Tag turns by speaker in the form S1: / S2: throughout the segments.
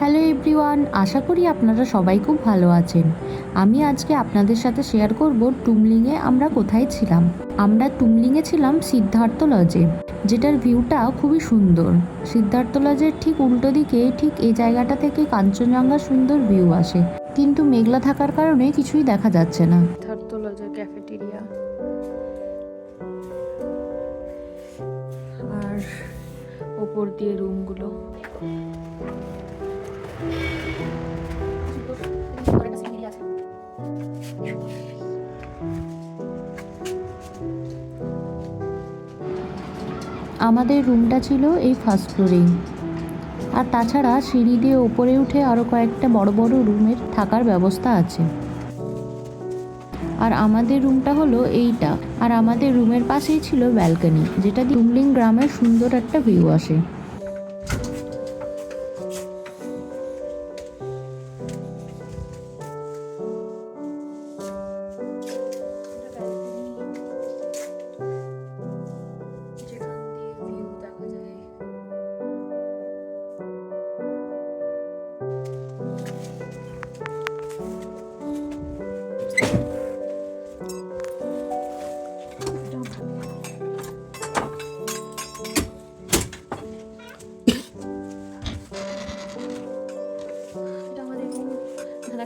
S1: Hello everyone, আশা করি আপনারা সবাই খুব ভালো আছেন। আমি আজকে আপনাদের সাথে শেয়ার করব টুমলিংয়ে আমরা কোথায় ছিলাম। আমরা টুমলিংয়ে ছিলাম সিদ্ধার্থ লজে, যেটার ভিউটা খুবই সুন্দর। সিদ্ধার্থ লজের ঠিক উল্টো দিকে ঠিক এই জায়গাটা থেকে কাঞ্চনজঙ্ঘার সুন্দর ভিউ আসে, কিন্তু মেঘলা থাকার কারণে কিছুই দেখা যাচ্ছে না।
S2: সিদ্ধার্থ লজের ক্যাফেটেরিয়া আর ওপর দিয়ে রুমগুলো।
S1: আমাদের রুমটা ছিল এই ফার্স্ট ফ্লোরেই, আর তাছাড়া সিঁড়ি দিয়ে ওপরে উঠে আরও কয়েকটা বড় বড় রুমের থাকার ব্যবস্থা আছে। আর আমাদের রুমটা হলো এইটা, আর আমাদের রুমের পাশেই ছিল ব্যালকনি, যেটা দিয়ে টুমলিং গ্রামের সুন্দর একটা ভিউ আসে।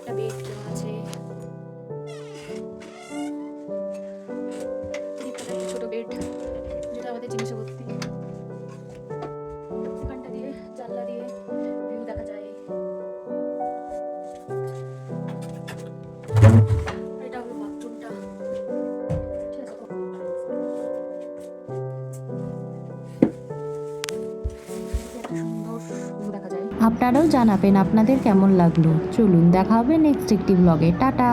S2: একটা বেড আছে, ছোট বেড যেটা আমাদের জিনিসে ভর্তি। এখানটা দিয়ে জানলা দিয়ে ভিউ দেখা যায়। এটা হলো বাথরুমটা।
S1: আপনারাও জানাবেন আপনাদের কেমন লাগলো। চলুন দেখা হবে নেক্সট একটি ব্লগে। টাটা।